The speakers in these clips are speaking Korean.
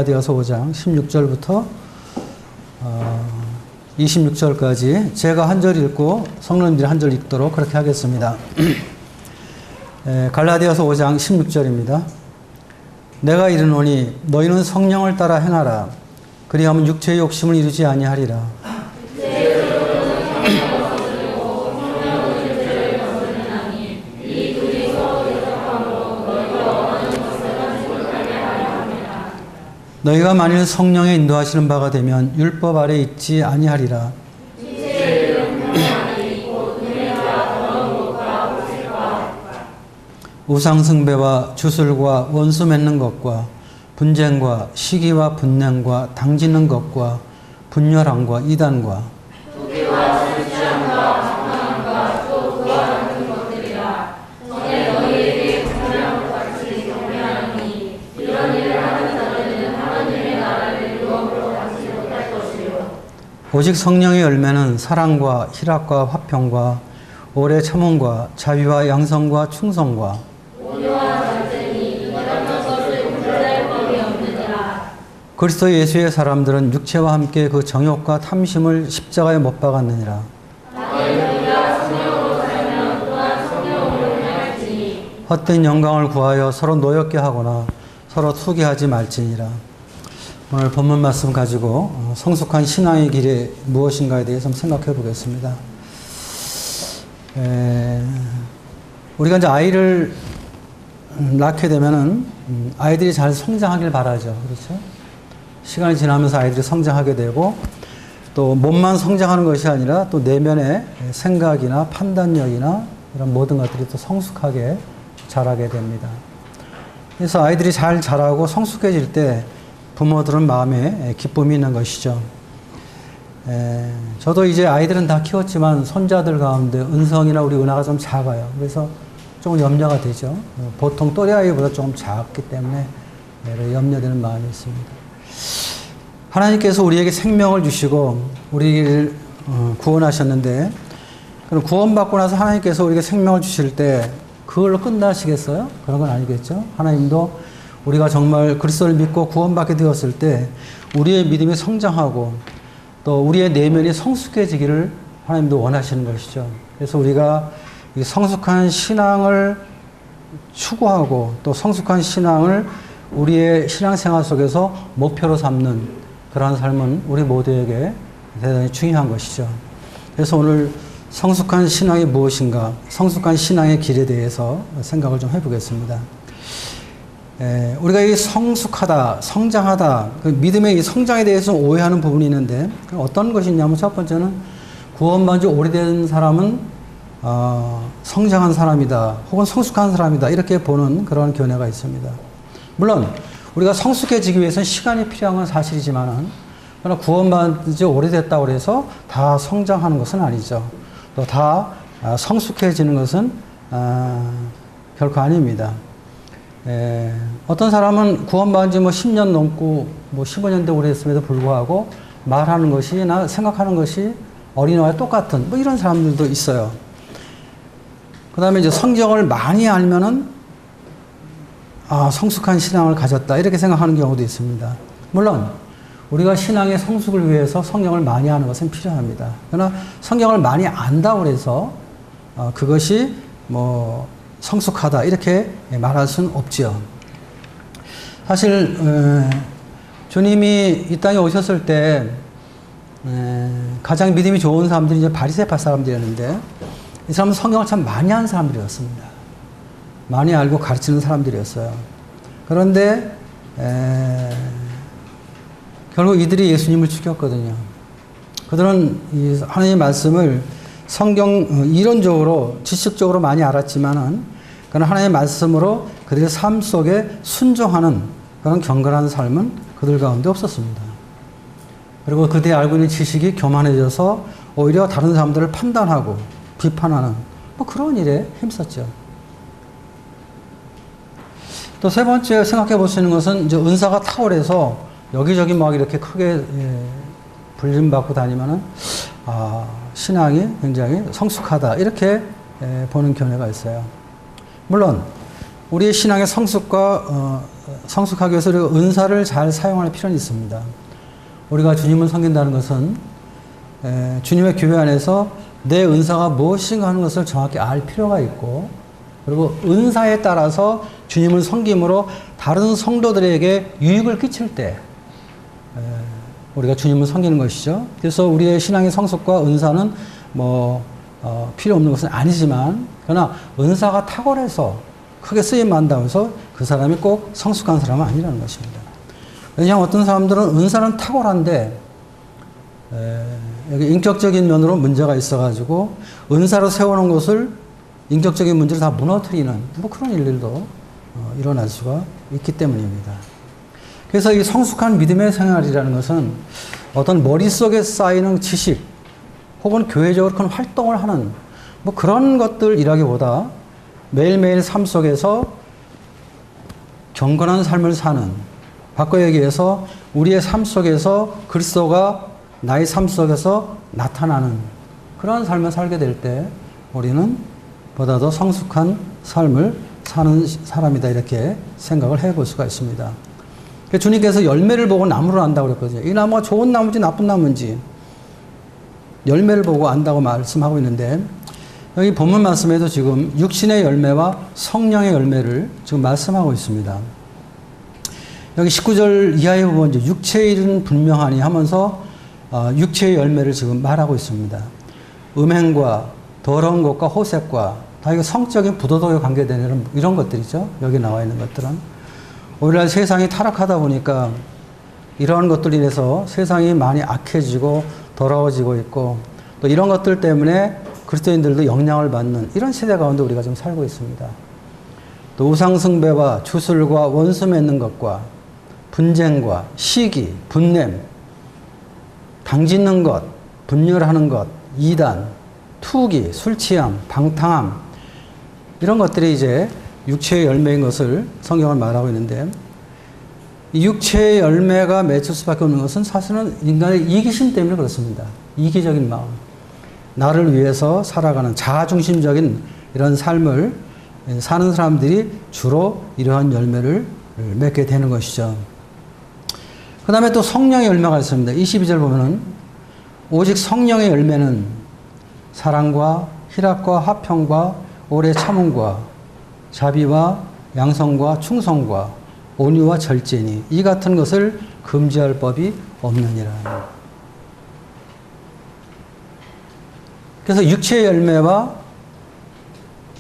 갈라디아서 5장 16절부터 26절까지 제가 한 절 읽고 성령님들이 한 절 읽도록 그렇게 하겠습니다. 갈라디아서 5장 16절입니다. 내가 이르노니 너희는 성령을 따라 행하라. 그리하면 육체의 욕심을 이루지 아니하리라. 너희가 만일 성령의 인도하시는 바가 되면 율법 아래 있지 아니하리라. 우상숭배와 주술과 원수 맺는 것과 분쟁과 시기와 분냉과 당지는 것과 분열함과 이단과 오직 성령의 열매는 사랑과 희락과 화평과 오래 참음과 자비와 양성과 충성과 그리스도 예수의 사람들은 육체와 함께 그 정욕과 탐심을 십자가에 못 박았느니라. 헛된 영광을 구하여 서로 노엽게 하거나 서로 투기하지 말지니라. 오늘 본문 말씀 가지고 성숙한 신앙의 길이 무엇인가에 대해서 한번 생각해 보겠습니다. 우리가 이제 아이를 낳게 되면은 아이들이 잘 성장하길 바라죠. 그렇죠? 시간이 지나면서 아이들이 성장하게 되고 또 몸만 성장하는 것이 아니라 또 내면의 생각이나 판단력이나 이런 모든 것들이 또 성숙하게 자라게 됩니다. 그래서 아이들이 잘 자라고 성숙해질 때 부모들은 마음에 기쁨이 있는 것이죠. 저도 이제 아이들은 다 키웠지만 손자들 가운데 은성이나 우리 은하가 좀 작아요. 그래서 조금 염려가 되죠. 보통 또래 아이보다 조금 작기 때문에 염려되는 마음이 있습니다. 하나님께서 우리에게 생명을 주시고 우리를 구원하셨는데 그럼 구원받고 나서 하나님께서 우리에게 생명을 주실 때 그걸로 끝나시겠어요? 그런 건 아니겠죠. 하나님도 우리가 정말 그리스도를 믿고 구원받게 되었을 때 우리의 믿음이 성장하고 또 우리의 내면이 성숙해지기를 하나님도 원하시는 것이죠. 그래서 우리가 이 성숙한 신앙을 추구하고 또 성숙한 신앙을 우리의 신앙생활 속에서 목표로 삼는 그러한 삶은 우리 모두에게 대단히 중요한 것이죠. 그래서 오늘 성숙한 신앙이 무엇인가, 성숙한 신앙의 길에 대해서 생각을 좀 해보겠습니다. 우리가 이 성숙하다, 성장하다, 그 믿음의 이 성장에 대해서 오해하는 부분이 있는데 어떤 것이 있냐면 첫 번째는 구원받은 지 오래된 사람은 성장한 사람이다, 혹은 성숙한 사람이다 이렇게 보는 그런 견해가 있습니다. 물론 우리가 성숙해지기 위해서는 시간이 필요한 건 사실이지만은 그러나 구원받은 지 오래됐다고 해서 다 성장하는 것은 아니죠. 또 다 성숙해지는 것은 결코 아닙니다. 어떤 사람은 구원받은 지 10년 넘고 15년도 오래됐음에도 불구하고 말하는 것이나 생각하는 것이 어린아이와 똑같은 이런 사람들도 있어요. 그 다음에 이제 성경을 많이 알면은 성숙한 신앙을 가졌다 이렇게 생각하는 경우도 있습니다. 물론 우리가 신앙의 성숙을 위해서 성경을 많이 하는 것은 필요합니다. 그러나 성경을 많이 안다고 해서 그것이 성숙하다 이렇게 말할 수는 없죠. 사실 주님이 이 땅에 오셨을 때 가장 믿음이 좋은 사람들이 이제 바리새파 사람들이었는데 이 사람은 성경을 참 많이 한 사람들이었습니다. 많이 알고 가르치는 사람들이었어요. 그런데 결국 이들이 예수님을 죽였거든요. 그들은 이 하나님의 말씀을 성경 이론적으로 지식적으로 많이 알았지만은 그러나 하나님의 말씀으로 그들의 삶 속에 순종하는 그런 경건한 삶은 그들 가운데 없었습니다. 그리고 그들이 알고 있는 지식이 교만해져서 오히려 다른 사람들을 판단하고 비판하는 그런 일에 힘썼죠. 또 세 번째 생각해 볼 수 있는 것은 이제 은사가 탁월해서 여기저기 막 이렇게 크게 불림받고 다니면은 신앙이 굉장히 성숙하다 이렇게 보는 견해가 있어요. 물론 우리의 신앙의 성숙과 성숙하기 위해서 우리가 은사를 잘 사용할 필요는 있습니다. 우리가 주님을 섬긴다는 것은 주님의 교회 안에서 내 은사가 무엇인가 하는 것을 정확히 알 필요가 있고, 그리고 은사에 따라서 주님을 섬김으로 다른 성도들에게 유익을 끼칠 때 우리가 주님을 섬기는 것이죠. 그래서 우리의 신앙의 성숙과 은사는 필요 없는 것은 아니지만, 그러나 은사가 탁월해서 크게 쓰임 받는다고 해서 그 사람이 꼭 성숙한 사람은 아니라는 것입니다. 왜냐하면 어떤 사람들은 은사는 탁월한데 여기 인격적인 면으로 문제가 있어가지고 은사로 세워놓은 것을 인격적인 문제를 다 무너뜨리는 그런 일들도 일어날 수가 있기 때문입니다. 그래서 이 성숙한 믿음의 생활이라는 것은 어떤 머릿속에 쌓이는 지식 혹은 교회적으로 큰 활동을 하는 그런 것들이라기보다 매일매일 삶 속에서 경건한 삶을 사는, 바꿔 얘기해서 우리의 삶 속에서 그리스도가 나의 삶 속에서 나타나는 그런 삶을 살게 될 때 우리는 보다 더 성숙한 삶을 사는 사람이다, 이렇게 생각을 해볼 수가 있습니다. 주님께서 열매를 보고 나무를 안다고 그랬거든요. 이 나무가 좋은 나무인지 나쁜 나무인지 열매를 보고 안다고 말씀하고 있는데, 여기 본문 말씀에도 지금 육신의 열매와 성령의 열매를 지금 말씀하고 있습니다. 여기 19절 이하에 보면 이제 육체의 일은 분명하니 하면서 육체의 열매를 지금 말하고 있습니다. 음행과 더러운 것과 호색과 다 이거 성적인 부도덕에 관계되는 이런 것들이죠. 여기 나와 있는 것들은. 오늘날 세상이 타락하다 보니까 이러한 것들로 인해서 세상이 많이 악해지고 더러워지고 있고, 또 이런 것들 때문에 그리스도인들도 영향을 받는 이런 시대 가운데 우리가 지금 살고 있습니다. 또 우상숭배와 주술과 원수 맺는 것과 분쟁과 시기, 분냄, 당짓는 것, 분열하는 것, 이단, 투기, 술취함, 방탕함, 이런 것들이 이제 육체의 열매인 것을 성경은 말하고 있는데, 이 육체의 열매가 맺힐 수밖에 없는 것은 사실은 인간의 이기심 때문에 그렇습니다. 이기적인 마음, 나를 위해서 살아가는 자아중심적인 이런 삶을 사는 사람들이 주로 이러한 열매를 맺게 되는 것이죠. 그 다음에 또 성령의 열매가 있습니다. 22절 보면은 오직 성령의 열매는 사랑과 희락과 화평과 오래 참음과 자비와 양성과 충성과 온유와 절제니 이 같은 것을 금지할 법이 없느니라. 그래서 육체의 열매와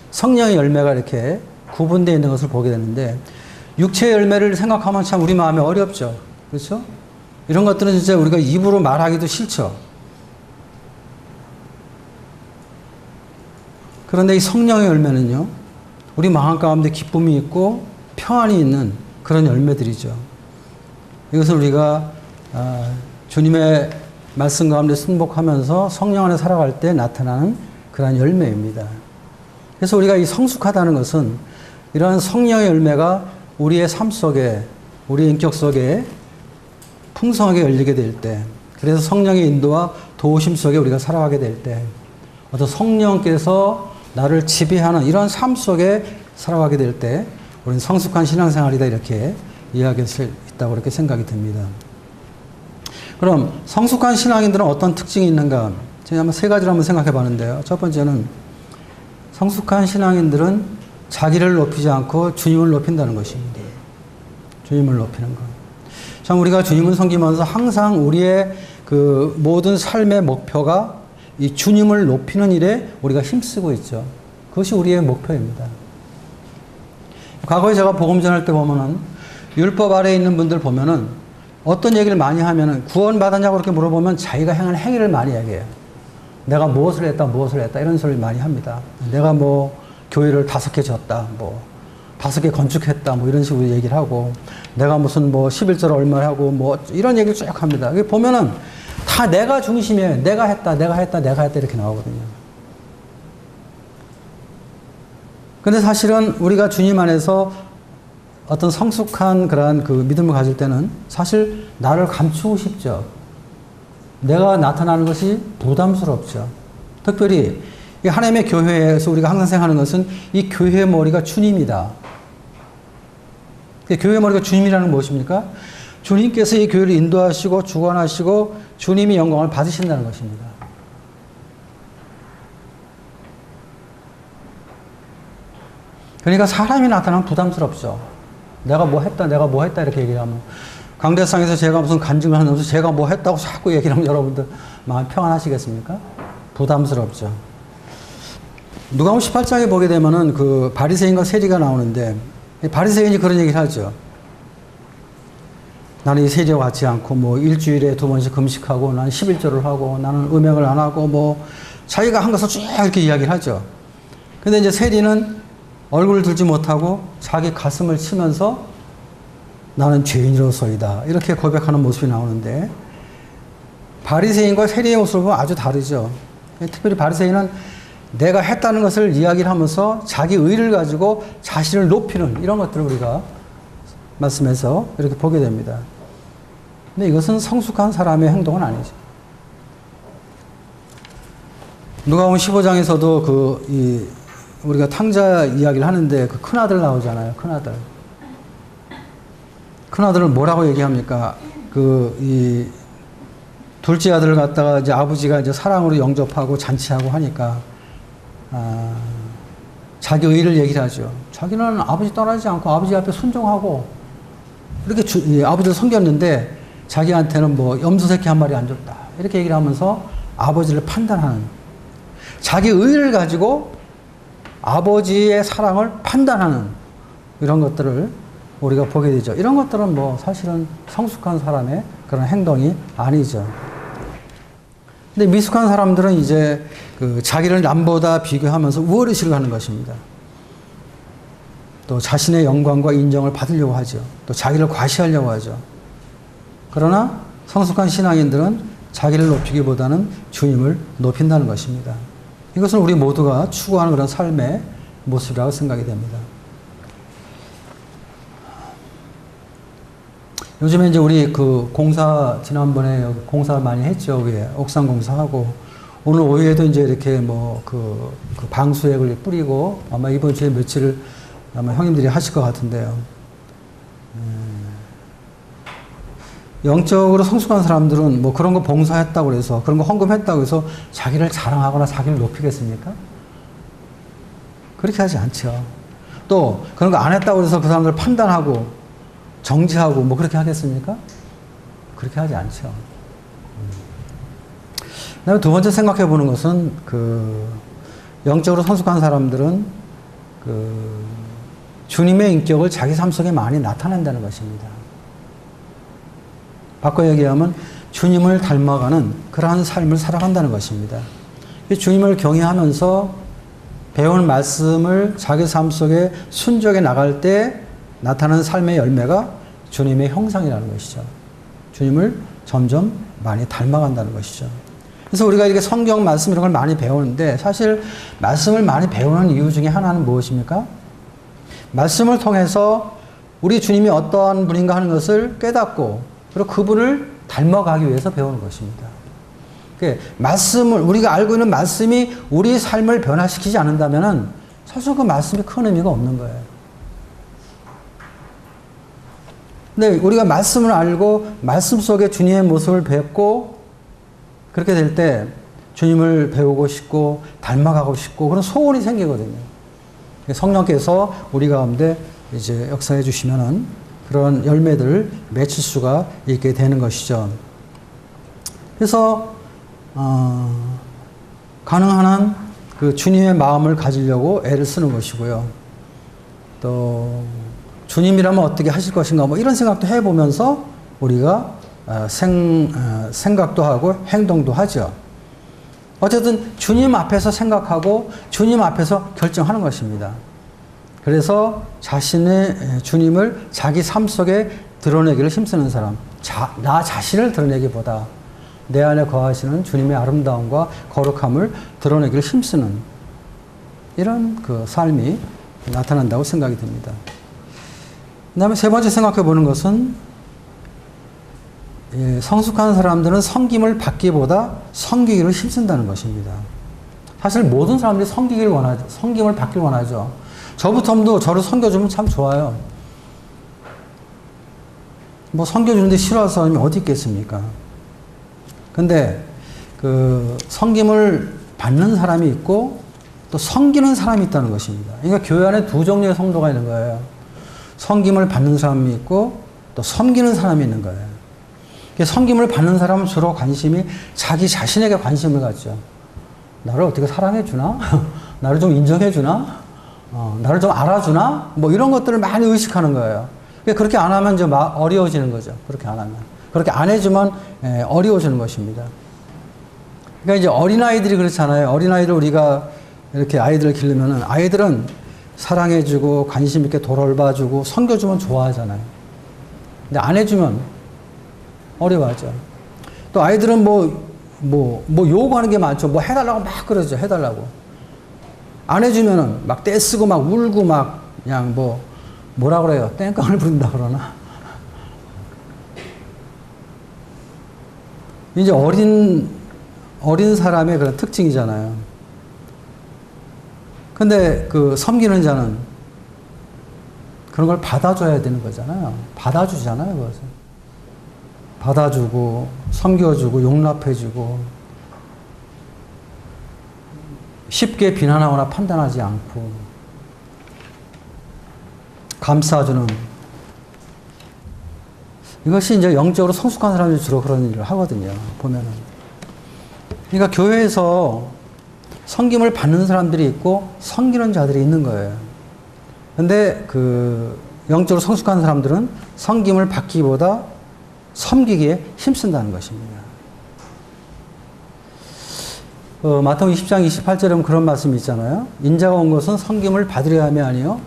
성령의 열매가 이렇게 구분되어 있는 것을 보게 되는데, 육체의 열매를 생각하면 참 우리 마음에 어렵죠. 그렇죠? 이런 것들은 진짜 우리가 입으로 말하기도 싫죠. 그런데 이 성령의 열매는요, 우리 마음 가운데 기쁨이 있고 평안이 있는 그런 열매들이죠. 이것을 우리가 주님의 말씀 가운데 순복하면서 성령 안에 살아갈 때 나타나는 그런 열매입니다. 그래서 우리가 이 성숙하다는 것은 이러한 성령의 열매가 우리의 삶 속에, 우리의 인격 속에 풍성하게 열리게 될 때, 그래서 성령의 인도와 도우심 속에 우리가 살아가게 될 때, 어떤 성령께서 나를 지배하는 이런 삶 속에 살아가게 될 때 우리는 성숙한 신앙생활이다, 이렇게 이야기할 수 있다고 그렇게 생각이 듭니다. 그럼 성숙한 신앙인들은 어떤 특징이 있는가? 제가 한번 세 가지를 한번 생각해 봤는데요. 첫 번째는 성숙한 신앙인들은 자기를 높이지 않고 주님을 높인다는 것입니다. 주님을 높이는 것. 참 우리가 주님을 섬기면서 항상 우리의 그 모든 삶의 목표가 이 주님을 높이는 일에 우리가 힘쓰고 있죠. 그것이 우리의 목표입니다. 과거에 제가 복음 전할 때 보면은 율법 아래에 있는 분들 보면은 어떤 얘기를 많이 하면은 구원 받았냐고 그렇게 물어보면 자기가 행한 행위를 많이 얘기해요. 내가 무엇을 했다 이런 소리를 많이 합니다. 내가 교회를 5개 졌다, 5개 건축했다, 이런 식으로 얘기를 하고, 내가 무슨 11절 얼마를 하고 이런 얘기를 쭉 합니다. 여기 보면은 다 내가 중심이에요. 내가 했다 이렇게 나오거든요. 근데 사실은 우리가 주님 안에서 어떤 성숙한 그러한 그 믿음을 가질 때는 사실 나를 감추고 싶죠. 내가 나타나는 것이 부담스럽죠. 특별히 이 하나님의 교회에서 우리가 항상 생각하는 것은 이 교회의 머리가 주님이다. 교회 머리가 주님이라는 건 무엇입니까? 주님께서 이 교회를 인도하시고 주관하시고 주님이 영광을 받으신다는 것입니다. 그러니까 사람이 나타나면 부담스럽죠. 내가 뭐 했다 이렇게 얘기를 하면. 강대상에서 제가 무슨 간증을 하면서 제가 뭐 했다고 자꾸 얘기를 하면 여러분들 마음 평안하시겠습니까? 부담스럽죠. 누가복음 18장에 보게 되면은 그 바리새인과 세리가 나오는데, 바리새인이 그런 얘기를 하죠. 나는 이 세리와 같지 않고 뭐 일주일에 2번씩 금식하고 나는 11조를 하고 나는 음행을 안 하고 뭐 자기가 한 것을 쭉 이렇게 이야기를 하죠. 근데 이제 세리는 얼굴을 들지 못하고 자기 가슴을 치면서 나는 죄인으로서이다 이렇게 고백하는 모습이 나오는데, 바리새인과 세리의 모습을 보면 아주 다르죠. 특별히 바리새인은 내가 했다는 것을 이야기를 하면서 자기 의를 가지고 자신을 높이는 이런 것들을 우리가 말씀에서 이렇게 보게 됩니다. 근데 이것은 성숙한 사람의 행동은 아니죠. 누가복음 15장에서도 우리가 탕자 이야기를 하는데 그 큰아들 나오잖아요. 큰아들을 뭐라고 얘기합니까? 둘째 아들을 갖다가 이제 아버지가 이제 사랑으로 영접하고 잔치하고 하니까, 자기 의를 얘기를 하죠. 자기는 아버지 떠나지 않고 아버지 앞에 순종하고 이렇게 아버지를 섬겼는데 자기한테는 뭐 염소새끼 한 마리 안 줬다. 이렇게 얘기를 하면서 아버지를 판단하는, 자기 의를 가지고 아버지의 사랑을 판단하는 이런 것들을 우리가 보게 되죠. 이런 것들은 뭐 사실은 성숙한 사람의 그런 행동이 아니죠. 근데 미숙한 사람들은 이제 자기를 남보다 비교하면서 우월의식을 하는 것입니다. 또 자신의 영광과 인정을 받으려고 하죠. 또 자기를 과시하려고 하죠. 그러나 성숙한 신앙인들은 자기를 높이기보다는 주님을 높인다는 것입니다. 이것은 우리 모두가 추구하는 그런 삶의 모습이라고 생각이 됩니다. 요즘에 이제 우리 공사, 지난번에 공사 많이 했죠. 위에 옥상 공사하고, 오늘 오후에도 이제 이렇게 뭐 방수액을 뿌리고 아마 이번 주에 며칠을 아마 형님들이 하실 것 같은데요. 영적으로 성숙한 사람들은 뭐 그런 거 봉사했다고 해서, 그런 거 헌금했다고 해서 자기를 자랑하거나 자기를 높이겠습니까? 그렇게 하지 않죠. 또 그런 거 안 했다고 해서 그 사람들을 판단하고 정지하고 뭐 그렇게 하겠습니까? 그렇게 하지 않죠. 그다음에 두 번째 생각해 보는 것은 영적으로 성숙한 사람들은 주님의 인격을 자기 삶 속에 많이 나타낸다는 것입니다. 바꿔 얘기하면 주님을 닮아가는 그러한 삶을 살아간다는 것입니다. 주님을 경외하면서 배운 말씀을 자기 삶 속에 순종해 나갈 때 나타나는 삶의 열매가 주님의 형상이라는 것이죠. 주님을 점점 많이 닮아간다는 것이죠. 그래서 우리가 이렇게 성경 말씀 이런 걸 많이 배우는데, 사실 말씀을 많이 배우는 이유 중에 하나는 무엇입니까? 말씀을 통해서 우리 주님이 어떠한 분인가 하는 것을 깨닫고, 그리고 그분을 닮아가기 위해서 배우는 것입니다. 우리가 알고 있는 말씀이 우리 삶을 변화시키지 않는다면 사실 그 말씀이 큰 의미가 없는 거예요. 근데 우리가 말씀을 알고 말씀 속에 주님의 모습을 뵙고 그렇게 될 때 주님을 배우고 싶고 닮아가고 싶고 그런 소원이 생기거든요. 성령께서 우리 가운데 이제 역사해 주시면은 그런 열매들을 맺힐 수가 있게 되는 것이죠. 그래서 가능한 한 주님의 마음을 가지려고 애를 쓰는 것이고요. 또 주님이라면 어떻게 하실 것인가 뭐 이런 생각도 해보면서 우리가 생각도 하고 행동도 하죠. 어쨌든 주님 앞에서 생각하고 주님 앞에서 결정하는 것입니다. 그래서 자신의 주님을 자기 삶 속에 드러내기를 힘쓰는 사람, 나 자신을 드러내기보다 내 안에 거하시는 주님의 아름다움과 거룩함을 드러내기를 힘쓰는 이런 삶이 나타난다고 생각이 듭니다. 그 다음에 세 번째 생각해 보는 것은 성숙한 사람들은 섬김을 받기보다 섬기기를 힘쓴다는 것입니다. 사실 모든 사람들이 섬김을 받길 원하죠. 저부터도 저를 섬겨주면 참 좋아요. 뭐 섬겨주는데 싫어하는 사람이 어디 있겠습니까? 근데 그 섬김을 받는 사람이 있고 또 섬기는 사람이 있다는 것입니다. 그러니까 교회 안에 두 종류의 성도가 있는 거예요. 섬김을 받는 사람이 있고 또 섬기는 사람이 있는 거예요. 섬김을 받는 사람은 주로 관심이 자기 자신에게 관심을 갖죠. 나를 어떻게 사랑해 주나? 나를 좀 인정해 주나? 나를 좀 알아주나? 뭐 이런 것들을 많이 의식하는 거예요. 그렇게 안 하면 이제 어려워지는 거죠. 그렇게 안 하면. 그렇게 안 해주면 어려워지는 것입니다. 그러니까 이제 어린아이들이 그렇잖아요. 어린아이들 우리가 이렇게 아이들을 기르면은 아이들은 사랑해주고 관심 있게 돌봐주고 섬겨주면 좋아하잖아요. 근데 안 해주면 어려워하죠. 또 아이들은 뭐 요구하는 게 많죠. 뭐 해달라고 막 그러죠. 해달라고. 안 해주면은 막 떼쓰고 막 울고 막 그냥 뭐라 그래요. 땡깡을 부린다 그러나. 이제 어린 사람의 그런 특징이잖아요. 근데 그 섬기는 자는 그런 걸 받아줘야 되는 거잖아요. 받아주잖아요. 그것을. 받아주고, 섬겨주고, 용납해주고, 쉽게 비난하거나 판단하지 않고, 감싸주는. 이것이 이제 영적으로 성숙한 사람들이 주로 그런 일을 하거든요. 보면은. 그러니까 교회에서 섬김을 받는 사람들이 있고, 섬기는 자들이 있는 거예요. 근데 그 영적으로 성숙한 사람들은 섬김을 받기보다 섬기기에 힘쓴다는 것입니다. 마태복음 20장 28절에 보면 그런 말씀이 있잖아요. 인자가 온 것은 섬김을 받으려 함이 아니요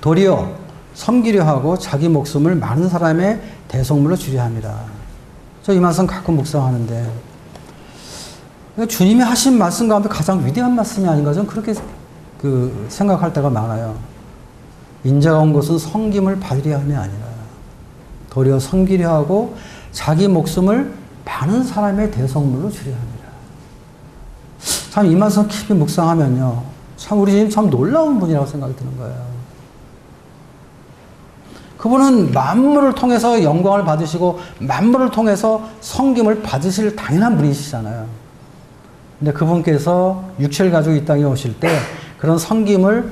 도리어 섬기려 하고 자기 목숨을 많은 사람의 대속물로 주려 합니다. 저 이 말씀 가끔 묵상하는데 주님이 하신 말씀 가운데 가장 위대한 말씀이 아닌가 저는 그렇게 생각할 때가 많아요. 인자가 온 것은 섬김을 받으려 함이 아니라 도리어 섬기려 하고 자기 목숨을 많은 사람의 대속물로 주려 합니다. 참 이 말씀 깊이 묵상하면요. 참 우리 주님 참 놀라운 분이라고 생각이 드는 거예요. 그분은 만물을 통해서 영광을 받으시고 만물을 통해서 섬김을 받으실 당연한 분이시잖아요. 근데 그분께서 육체를 가지고 이 땅에 오실 때 그런 섬김을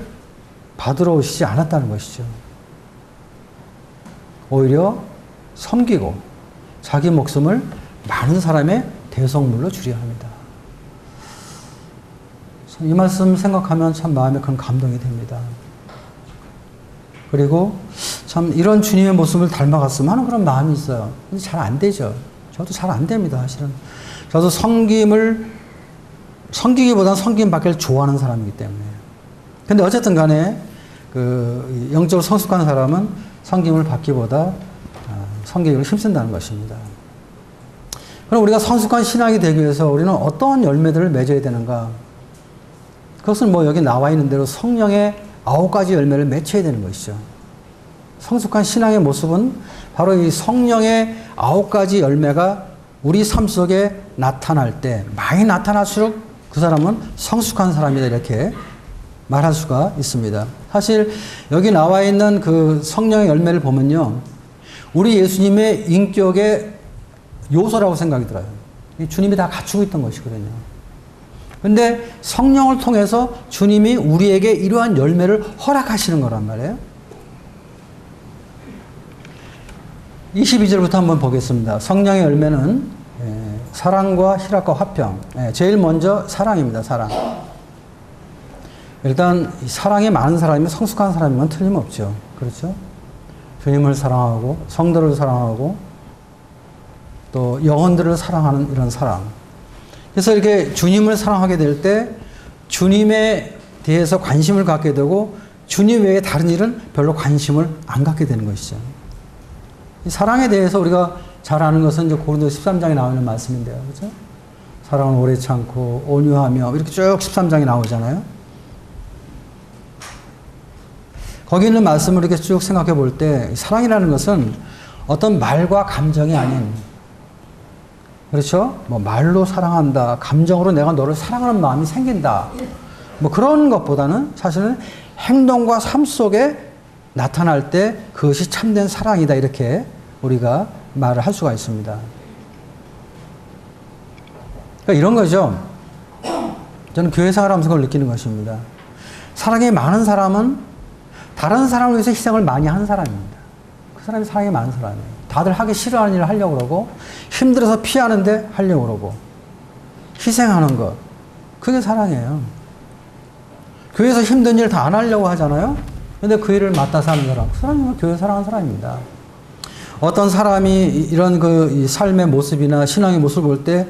받으러 오시지 않았다는 것이죠. 오히려 섬기고 자기 목숨을 많은 사람의 대속물로 주려 합니다. 이 말씀 생각하면 참 마음에 큰 감동이 됩니다. 그리고 참 이런 주님의 모습을 닮아갔으면 하는 그런 마음이 있어요. 근데 잘 안 되죠. 저도 잘 안 됩니다, 사실은. 저도 섬기기보다는 섬김 받기를 좋아하는 사람이기 때문에. 근데 어쨌든 간에 그 영적으로 성숙한 사람은 섬김을 받기보다 섬기기를 힘쓴다는 것입니다. 그럼 우리가 성숙한 신앙이 되기 위해서 우리는 어떤 열매들을 맺어야 되는가? 그것은 여기 나와 있는 대로 성령의 9가지 열매를 맺혀야 되는 것이죠. 성숙한 신앙의 모습은 바로 이 성령의 9가지 열매가 우리 삶 속에 나타날 때 많이 나타날수록 그 사람은 성숙한 사람이다 이렇게 말할 수가 있습니다. 사실 여기 나와 있는 그 성령의 열매를 보면요. 우리 예수님의 인격의 요소라고 생각이 들어요. 주님이 다 갖추고 있던 것이거든요. 근데 성령을 통해서 주님이 우리에게 이러한 열매를 허락하시는 거란 말이에요. 22절부터 한번 보겠습니다. 성령의 열매는 사랑과 희락과 화평. 제일 먼저 사랑입니다. 사랑. 일단 사랑이 많은 사람이면 성숙한 사람이면 틀림없죠. 그렇죠? 주님을 사랑하고 성도를 사랑하고 또 영혼들을 사랑하는 이런 사랑. 그래서 이렇게 주님을 사랑하게 될 때 주님에 대해서 관심을 갖게 되고 주님 외에 다른 일은 별로 관심을 안 갖게 되는 것이죠. 이 사랑에 대해서 우리가 잘 아는 것은 이제 고린도서 13장에 나오는 말씀인데요. 그렇죠? 사랑은 오래 참고 온유하며 이렇게 쭉 13장에 나오잖아요. 거기 있는 말씀을 이렇게 쭉 생각해 볼 때 사랑이라는 것은 어떤 말과 감정이 아닌 그렇죠? 말로 사랑한다. 감정으로 내가 너를 사랑하는 마음이 생긴다. 그런 것보다는 사실은 행동과 삶 속에 나타날 때 그것이 참된 사랑이다. 이렇게 우리가 말을 할 수가 있습니다. 그러니까 이런 거죠. 저는 교회 생활하면서 그걸 느끼는 것입니다. 사랑이 많은 사람은 다른 사람을 위해서 희생을 많이 한 사람입니다. 그 사람이 사랑이 많은 사람이에요. 다들 하기 싫어하는 일을 하려고 그러고 힘들어서 피하는데 하려고 그러고 희생하는 것. 그게 사랑이에요. 교회에서 힘든 일 다 안 하려고 하잖아요. 근데 그 일을 맡아서 하는 사람. 그 사람이 교회 사랑하는 사람입니다. 어떤 사람이 이런 이 삶의 모습이나 신앙의 모습을 볼 때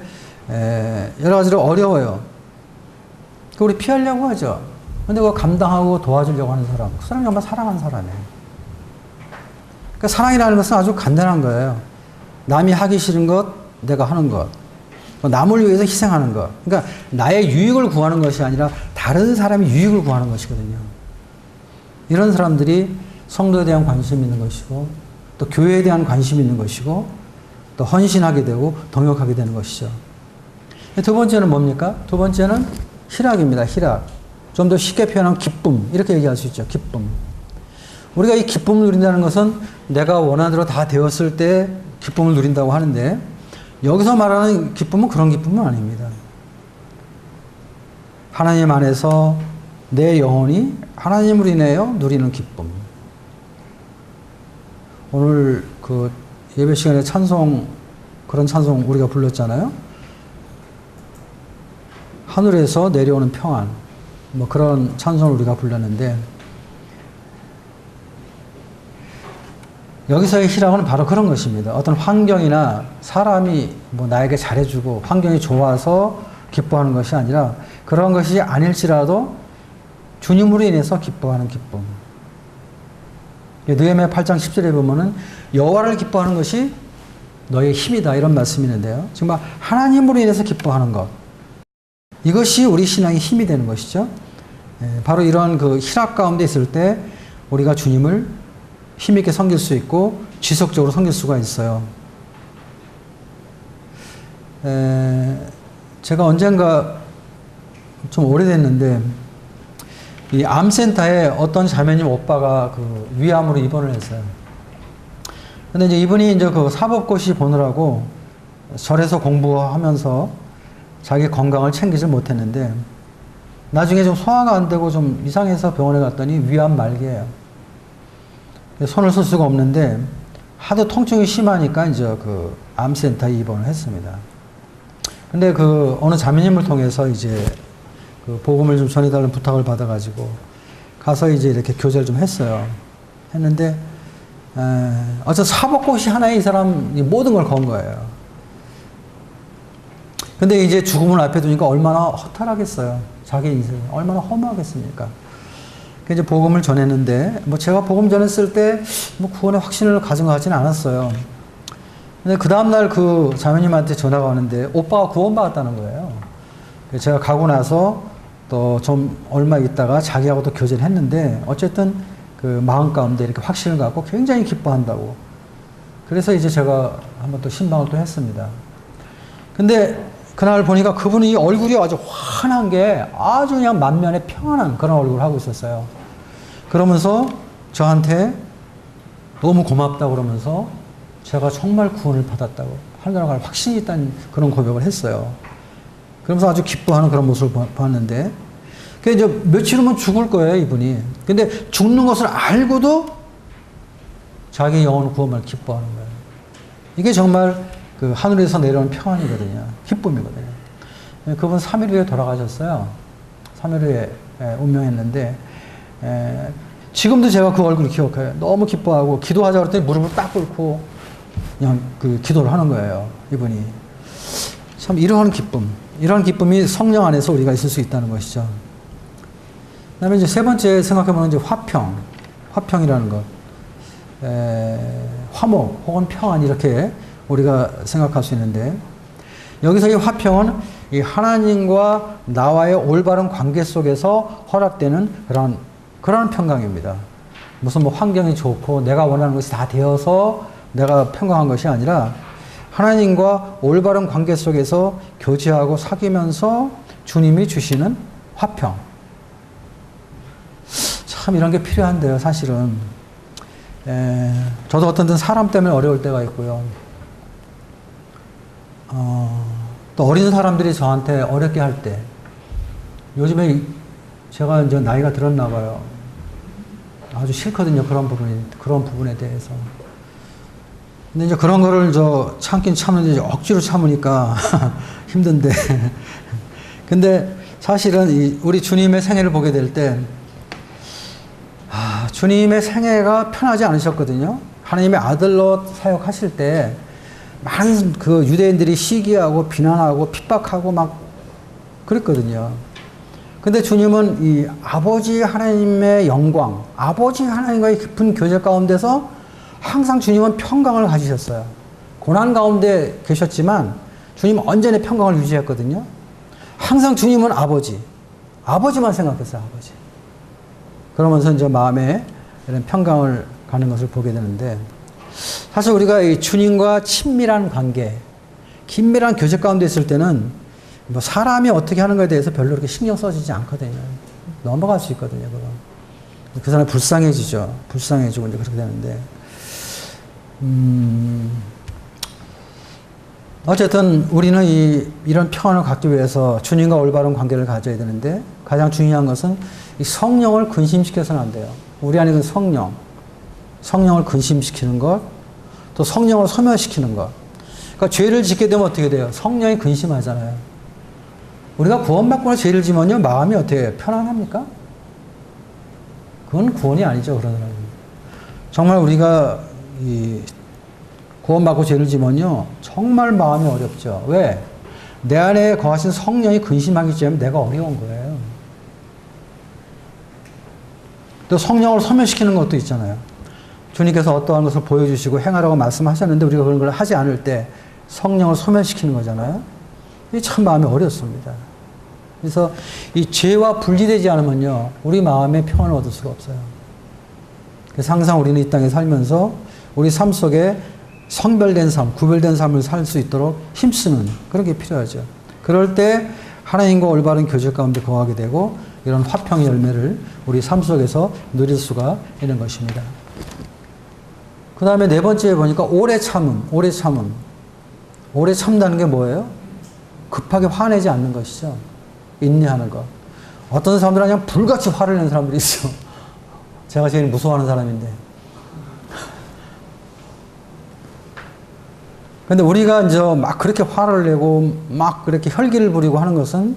여러 가지로 어려워요. 우리 피하려고 하죠. 근데 그거 감당하고 도와주려고 하는 사람. 그 사람이 정말 사랑하는 사람이에요. 그러니까 사랑이라는 것은 아주 간단한 거예요. 남이 하기 싫은 것, 내가 하는 것. 남을 위해서 희생하는 것. 그러니까 나의 유익을 구하는 것이 아니라 다른 사람의 유익을 구하는 것이거든요. 이런 사람들이 성도에 대한 관심이 있는 것이고 또 교회에 대한 관심이 있는 것이고 또 헌신하게 되고 동역하게 되는 것이죠. 두 번째는 뭡니까? 두 번째는 희락입니다. 희락. 좀 더 쉽게 표현하면 기쁨. 이렇게 얘기할 수 있죠. 기쁨. 우리가 이 기쁨을 누린다는 것은 내가 원하는 대로 다 되었을 때 기쁨을 누린다고 하는데 여기서 말하는 기쁨은 그런 기쁨은 아닙니다. 하나님 안에서 내 영혼이 하나님으로 인하여 누리는 기쁨. 오늘 그 예배 시간에 그런 찬송 우리가 불렀잖아요. 하늘에서 내려오는 평안. 뭐 그런 찬송을 우리가 불렀는데 여기서의 희락은 바로 그런 것입니다. 어떤 환경이나 사람이 뭐 나에게 잘해주고 환경이 좋아서 기뻐하는 것이 아니라 그런 것이 아닐지라도 주님으로 인해서 기뻐하는 기쁨. 느헤미야 8장 10절에 보면은 여호와를 기뻐하는 것이 너의 힘이다 이런 말씀이 있는데요. 정말 하나님으로 인해서 기뻐하는 것. 이것이 우리 신앙의 힘이 되는 것이죠. 바로 이런 그 희락 가운데 있을 때 우리가 주님을 힘있게 섬길 수 있고 지속적으로 섬길 수가 있어요. 제가 언젠가 좀 오래됐는데 이 암센터에 어떤 자매님 오빠가 그 위암으로 입원을 했어요. 근데 이제 이분이 이제 그 사법고시 보느라고 절에서 공부하면서 자기 건강을 챙기지 못했는데 나중에 좀 소화가 안 되고 좀 이상해서 병원에 갔더니 위암 말기예요. 손을 쓸 수가 없는데 하도 통증이 심하니까 이제 그 암센터에 입원을 했습니다. 근데 그 어느 자매님을 통해서 이제 그 복음을 좀 전해달라는 부탁을 받아가지고 가서 이제 이렇게 교제를 좀 했어요. 했는데 어째 사법고시 하나에 이 사람이 모든 걸 건 거예요. 근데 이제 죽음을 앞에 두니까 얼마나 허탈하겠어요. 자기 인생이 얼마나 허무하겠습니까? 이제 복음을 전했는데 뭐 제가 복음 전했을 때 뭐 구원의 확신을 가진 것 같지는 않았어요. 근데 그 다음날 그 자매님한테 전화가 오는데 오빠가 구원받았다는 거예요. 제가 가고 나서 또 좀 얼마 있다가 자기하고 또 교제를 했는데 어쨌든 그 마음 가운데 이렇게 확신을 갖고 굉장히 기뻐한다고. 그래서 이제 제가 한번 또 신방을 또 했습니다. 근데 그날 보니까 그분이 얼굴이 아주 환한 게 아주 그냥 만면에 평안한 그런 얼굴을 하고 있었어요. 그러면서 저한테 너무 고맙다고 그러면서 제가 정말 구원을 받았다고 하나님을 확신이 있다는 그런 고백을 했어요. 그러면서 아주 기뻐하는 그런 모습을 봤는데 그 이제 며칠 후면 죽을 거예요, 이분이. 근데 죽는 것을 알고도 자기 영혼 구원을 기뻐하는 거예요. 이게 정말 그 하늘에서 내려오는 평안이거든요. 기쁨이거든요. 그분 3일 후에 돌아가셨어요. 3일 후에 운명했는데 지금도 제가 그 얼굴을 기억해요. 너무 기뻐하고 기도하자고 그랬더니 무릎을 딱 꿇고 그냥 그 기도를 하는 거예요. 이분이. 참 이러한 기쁨. 이러한 기쁨이 성령 안에서 우리가 있을 수 있다는 것이죠. 그 다음에 이제 세 번째 생각해보면 이제 화평. 화평이라는 것. 화목 혹은 평안 이렇게 우리가 생각할 수 있는데 여기서 이 화평은 이 하나님과 나와의 올바른 관계 속에서 허락되는 그런 평강입니다. 무슨 뭐 환경이 좋고 내가 원하는 것이 다 되어서 내가 평강한 것이 아니라 하나님과 올바른 관계 속에서 교제하고 사귀면서 주님이 주시는 화평. 참 이런 게 필요한데요, 사실은. 저도 어떤 때는 사람 때문에 어려울 때가 있고요. 또 어린 사람들이 저한테 어렵게 할 때, 요즘에 제가 이제 나이가 들었나 봐요. 아주 싫거든요. 그런 부분에 대해서. 근데 이제 그런 거를 참긴 참는데 억지로 참으니까 힘든데. 근데 사실은 우리 주님의 생애를 보게 될 때, 주님의 생애가 편하지 않으셨거든요. 하나님의 아들로 사역하실 때, 많은 그 유대인들이 시기하고 비난하고 핍박하고 막 그랬거든요. 근데 주님은 이 아버지 하나님의 영광, 아버지 하나님과의 깊은 교제 가운데서 항상 주님은 평강을 가지셨어요. 고난 가운데 계셨지만 주님은 언제나 평강을 유지했거든요. 항상 주님은 아버지만 생각했어요, 아버지. 그러면서 이제 마음에 이런 평강을 가는 것을 보게 되는데, 사실 우리가 이 주님과 친밀한 관계, 긴밀한 교제 가운데 있을 때는 뭐 사람이 어떻게 하는 것에 대해서 별로 그렇게 신경 써지지 않거든요. 넘어갈 수 있거든요, 그건. 그 사람이 불쌍해지고 이제 그렇게 되는데, 어쨌든 우리는 이런 평안을 갖기 위해서 주님과 올바른 관계를 가져야 되는데, 가장 중요한 것은 이 성령을 근심시켜서는 안 돼요. 우리 안에 그 성령을 근심시키는 것, 또 성령을 소멸시키는 것. 그러니까 죄를 짓게 되면 어떻게 돼요? 성령이 근심하잖아요. 우리가 구원받고 죄를 지면요, 마음이 어떻게 해요? 편안합니까? 그건 구원이 아니죠, 그런 사람은. 정말 우리가 구원받고 죄를 지면요, 정말 마음이 어렵죠. 왜? 내 안에 거하신 성령이 근심하기 때문에 내가 어려운 거예요. 또 성령을 소멸시키는 것도 있잖아요. 주님께서 어떠한 것을 보여주시고 행하라고 말씀하셨는데 우리가 그런 걸 하지 않을 때 성령을 소멸시키는 거잖아요. 이게 참 마음이 어렵습니다. 그래서 이 죄와 분리되지 않으면요, 우리 마음에 평안을 얻을 수가 없어요. 그래서 항상 우리는 이 땅에 살면서 우리 삶 속에 성별된 삶, 구별된 삶을 살 수 있도록 힘쓰는 그런 게 필요하죠. 그럴 때 하나님과 올바른 교제 가운데 거하게 되고 이런 화평의 열매를 우리 삶 속에서 누릴 수가 있는 것입니다. 그 다음에 네 번째에 보니까 오래 참다는 게 뭐예요? 급하게 화내지 않는 것이죠. 인내하는 것. 어떤 사람들은 그냥 불같이 화를 내는 사람들이 있어. 제가 제일 무서워하는 사람인데. 근데 우리가 이제 막 그렇게 화를 내고 막 그렇게 혈기를 부리고 하는 것은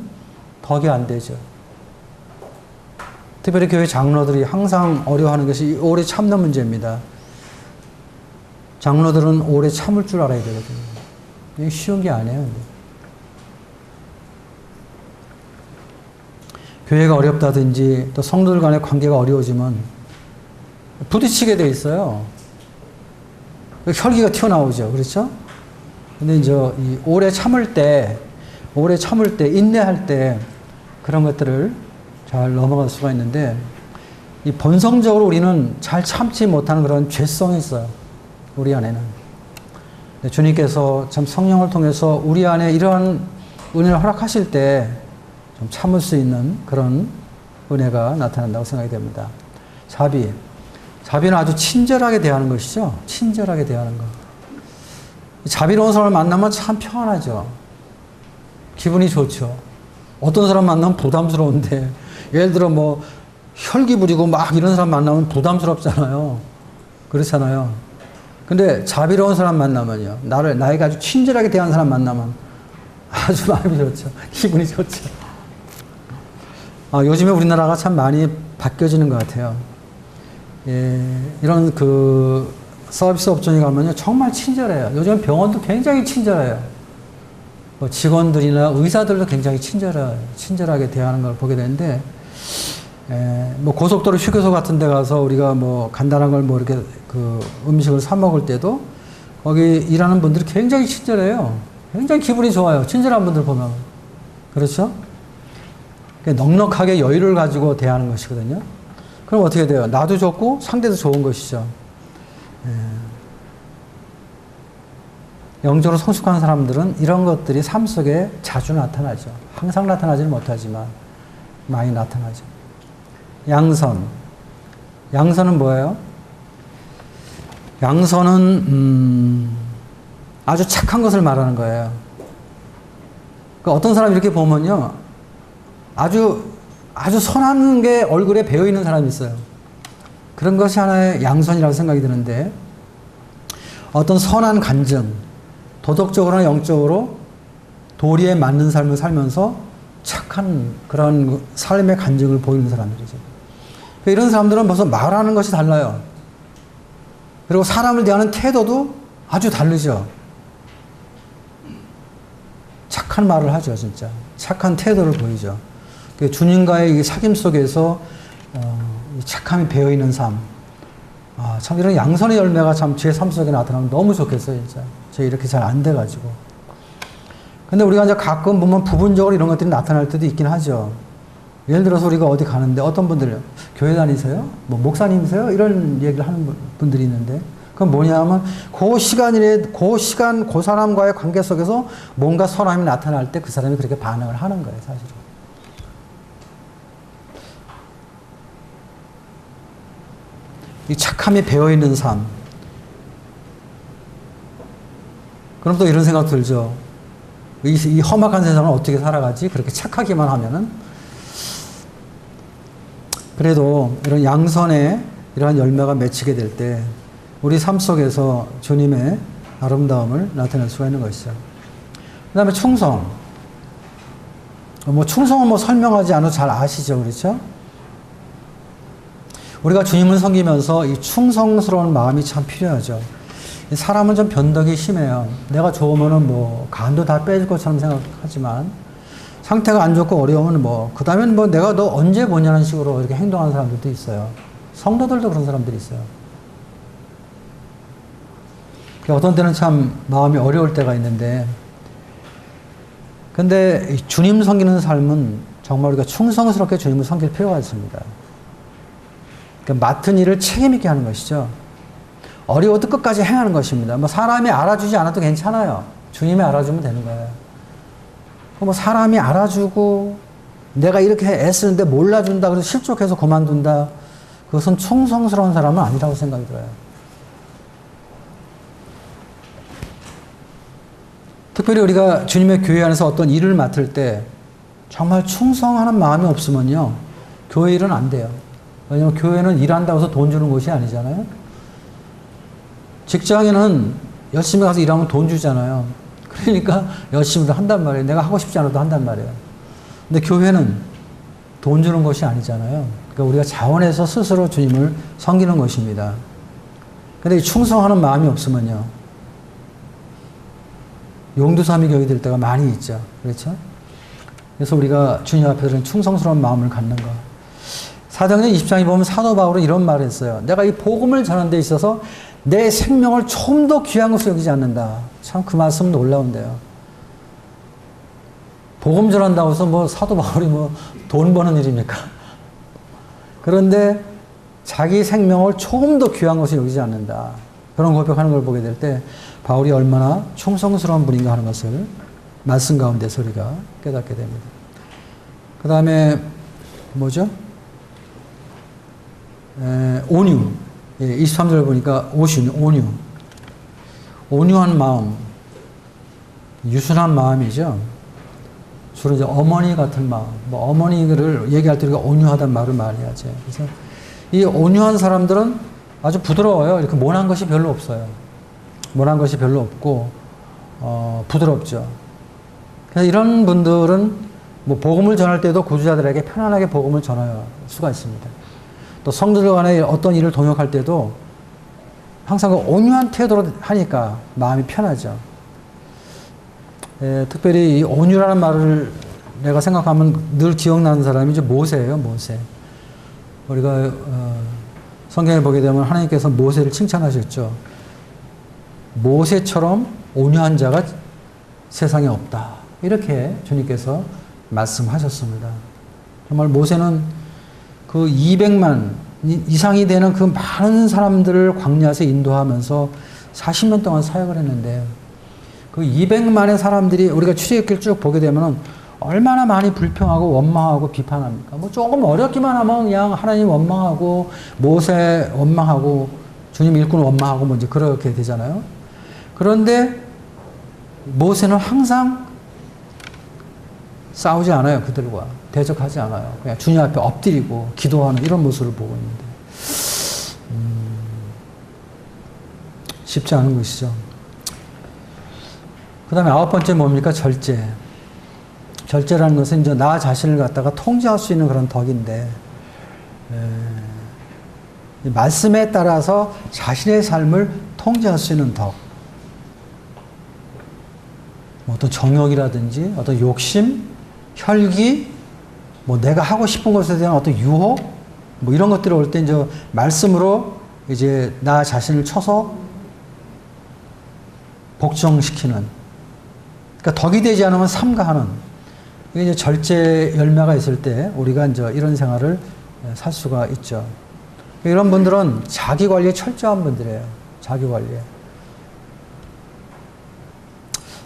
덕이 안 되죠. 특별히 교회 장로들이 항상 어려워하는 것이 오래 참는 문제입니다. 장로들은 오래 참을 줄 알아야 되거든요. 이게 쉬운 게 아니에요. 근데. 교회가 어렵다든지 또 성도들 간의 관계가 어려워지면 부딪히게 돼 있어요. 혈기가 튀어나오죠. 그렇죠? 근데 이제 이 오래 참을 때, 인내할 때 그런 것들을 잘 넘어갈 수가 있는데, 이 본성적으로 우리는 잘 참지 못하는 그런 죄성이 있어요. 우리 안에는. 주님께서 참 성령을 통해서 우리 안에 이러한 은혜를 허락하실 때 좀 참을 수 있는 그런 은혜가 나타난다고 생각이 됩니다. 자비는 아주 친절하게 대하는 것이죠. 친절하게 대하는 것. 자비로운 사람을 만나면 참 평안하죠. 기분이 좋죠. 어떤 사람 만나면 부담스러운데, 예를 들어 뭐 혈기 부리고 막 이런 사람 만나면 부담스럽잖아요. 그렇잖아요. 근데 자비로운 사람 만나면요, 나에게 아주 친절하게 대하는 사람 만나면 아주 마음이 좋죠. 기분이 좋죠. 요즘에 우리나라가 참 많이 바뀌어지는 것 같아요. 이런 서비스 업종에 가면요, 정말 친절해요. 요즘 병원도 굉장히 친절해요. 뭐 직원들이나 의사들도 굉장히 친절하게 대하는 걸 보게 되는데, 뭐 고속도로 휴게소 같은 데 가서 우리가 뭐 간단한 걸 뭐 이렇게 음식을 사 먹을 때도 거기 일하는 분들이 굉장히 친절해요. 굉장히 기분이 좋아요. 친절한 분들 보면. 그렇죠? 넉넉하게 여유를 가지고 대하는 것이거든요. 그럼 어떻게 돼요? 나도 좋고 상대도 좋은 것이죠. 영적으로 성숙한 사람들은 이런 것들이 삶 속에 자주 나타나죠. 항상 나타나지는 못하지만 많이 나타나죠. 양선은 뭐예요? 양선은 아주 착한 것을 말하는 거예요. 그러니까 어떤 사람 이렇게 보면요, 아주 선한 게 얼굴에 배어 있는 사람이 있어요. 그런 것이 하나의 양선이라고 생각이 드는데, 어떤 선한 간증, 도덕적으로나 영적으로 도리에 맞는 삶을 살면서 착한 그런 삶의 간증을 보이는 사람들이죠. 이런 사람들은 벌써 말하는 것이 달라요. 그리고 사람을 대하는 태도도 아주 다르죠. 착한 말을 하죠, 진짜. 착한 태도를 보이죠. 주님과의 이 사귐 속에서 착함이 배어있는 삶. 참 이런 양선의 열매가 참 제 삶 속에 나타나면 너무 좋겠어요, 진짜. 저 이렇게 잘 안 돼가지고. 근데 우리가 이제 가끔 보면 부분적으로 이런 것들이 나타날 때도 있긴 하죠. 예를 들어서 우리가 어디 가는데 어떤 분들 교회 다니세요? 뭐 목사님이세요? 이런 얘기를 하는 분들이 있는데, 그건 뭐냐면 그 시간 그 사람과의 관계 속에서 뭔가 선함이 나타날 때 그 사람이 그렇게 반응을 하는 거예요, 사실은. 이 착함이 배어있는 삶. 그럼 또 이런 생각 들죠. 이 험악한 세상을 어떻게 살아가지? 그렇게 착하기만 하면은. 그래도 이런 양선에 이러한 열매가 맺히게 될 때 우리 삶 속에서 주님의 아름다움을 나타낼 수가 있는 것이죠. 그 다음에 충성. 충성은 설명하지 않아도 잘 아시죠, 그렇죠? 우리가 주님을 섬기면서 이 충성스러운 마음이 참 필요하죠. 사람은 좀 변덕이 심해요. 내가 좋으면은 간도 다 빼줄 것처럼 생각하지만, 상태가 안 좋고 어려우면 그 다음엔 내가 너 언제 보냐는 식으로 이렇게 행동하는 사람들도 있어요. 성도들도 그런 사람들이 있어요. 어떤 때는 참 마음이 어려울 때가 있는데, 근데 주님 섬기는 삶은 정말 우리가 충성스럽게 주님을 섬길 필요가 있습니다. 그러니까 맡은 일을 책임있게 하는 것이죠. 어려워도 끝까지 행하는 것입니다. 사람이 알아주지 않아도 괜찮아요. 주님이 알아주면 되는 거예요. 사람이 알아주고 내가 이렇게 애쓰는데 몰라준다 그래서 실족해서 그만둔다, 그것은 충성스러운 사람은 아니라고 생각이 들어요. 특별히 우리가 주님의 교회 안에서 어떤 일을 맡을 때 정말 충성하는 마음이 없으면요, 교회 일은 안 돼요. 왜냐하면 교회는 일한다고 해서 돈 주는 곳이 아니잖아요. 직장에는 열심히 가서 일하면 돈 주잖아요. 그러니까 열심히 한단 말이에요. 내가 하고 싶지 않아도 한단 말이에요. 근데 교회는 돈 주는 것이 아니잖아요. 그러니까 우리가 자원해서 스스로 주님을 섬기는 것입니다. 근데 이 충성하는 마음이 없으면요, 용두삼이 격이 될 때가 많이 있죠. 그렇죠? 그래서 우리가 주님 앞에서 충성스러운 마음을 갖는 것. 사도행전 20장에 보면 사도 바울은 이런 말을 했어요. 내가 이 복음을 전하는 데 있어서 내 생명을 좀 더 귀한 것으로 여기지 않는다. 참 그 말씀 놀라운데요. 복음 전한다고 해서 사도 바울이 돈 버는 일입니까? 그런데 자기 생명을 조금 더 귀한 것으로 여기지 않는다. 그런 고백하는 걸 보게 될 때 바울이 얼마나 충성스러운 분인가 하는 것을 말씀 가운데서 우리가 깨닫게 됩니다. 그 다음에 뭐죠? 온유. 23절 보니까 온유. 온유한 마음. 유순한 마음이죠. 주로 이제 어머니 같은 마음. 어머니를 얘기할 때 우리가 온유하다는 말을 많이 하죠. 그래서 이 온유한 사람들은 아주 부드러워요. 이렇게 모난 것이 별로 없어요. 모난 것이 별로 없고, 부드럽죠. 그래서 이런 분들은 복음을 전할 때도 구주자들에게 편안하게 복음을 전할 수가 있습니다. 또 성도들 간에 어떤 일을 동역할 때도 항상 그 온유한 태도로 하니까 마음이 편하죠. 특별히 이 온유라는 말을 내가 생각하면 늘 기억나는 사람이 이제 모세예요, 모세. 우리가 성경에 보게 되면 하나님께서 모세를 칭찬하셨죠. 모세처럼 온유한 자가 세상에 없다. 이렇게 주님께서 말씀하셨습니다. 정말 모세는 그 200만 이상이 되는 그 많은 사람들을 광야에서 인도하면서 40년 동안 사역을 했는데, 그 200만의 사람들이 우리가 출애굽기를 쭉 보게 되면 얼마나 많이 불평하고 원망하고 비판합니까? 조금 어렵기만 하면 그냥 하나님 원망하고 모세 원망하고 주님 일꾼 원망하고 뭐 이제 그렇게 되잖아요. 그런데 모세는 항상 싸우지 않아요. 그들과 대적하지 않아요. 그냥 주님 앞에 엎드리고 기도하는 이런 모습을 보고 있는데 쉽지 않은 것이죠. 그 다음에 9번째 뭡니까? 절제. 절제라는 것은 이제 나 자신을 갖다가 통제할 수 있는 그런 덕인데 말씀에 따라서 자신의 삶을 통제할 수 있는 덕. 어떤 정욕이라든지 어떤 욕심, 혈기, 뭐 내가 하고 싶은 것에 대한 어떤 유혹, 뭐 이런 것들이 올 때 이제 말씀으로 이제 나 자신을 쳐서 복종시키는. 그러니까 덕이 되지 않으면 삼가하는. 이게 이제 절제 열매가 있을 때 우리가 이제 이런 생활을 살 수가 있죠. 이런 분들은 자기 관리에 철저한 분들이에요. 자기 관리에.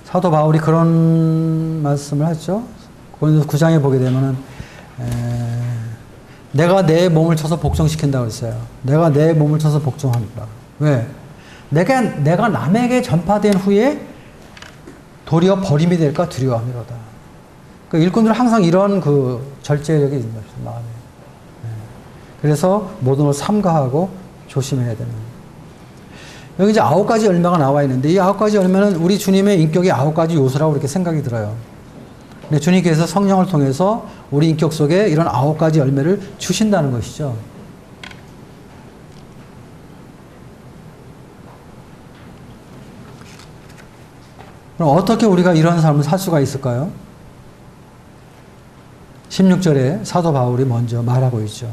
사도 바울이 그런 말씀을 하죠. 고린도서 9장에 보게 되면은 내가 내 몸을 쳐서 복종시킨다고 했어요. 내가 내 몸을 쳐서 복종한다. 왜? 내가 남에게 전파된 후에 도리어 버림이 될까 두려워함이로다. 그 일꾼들은 항상 이런 그 절제력이 있는 것이죠, 마음에. 그래서 모든 걸 삼가하고 조심해야 되는. 여기 이제 9가지 열매가 나와 있는데 이 9가지 열매는 우리 주님의 인격의 9가지 요소라고 이렇게 생각이 들어요. 근데 주님께서 성령을 통해서 우리 인격 속에 이런 9가지 열매를 주신다는 것이죠. 그럼 어떻게 우리가 이런 삶을 살 수가 있을까요? 16절에 사도 바울이 먼저 말하고 있죠.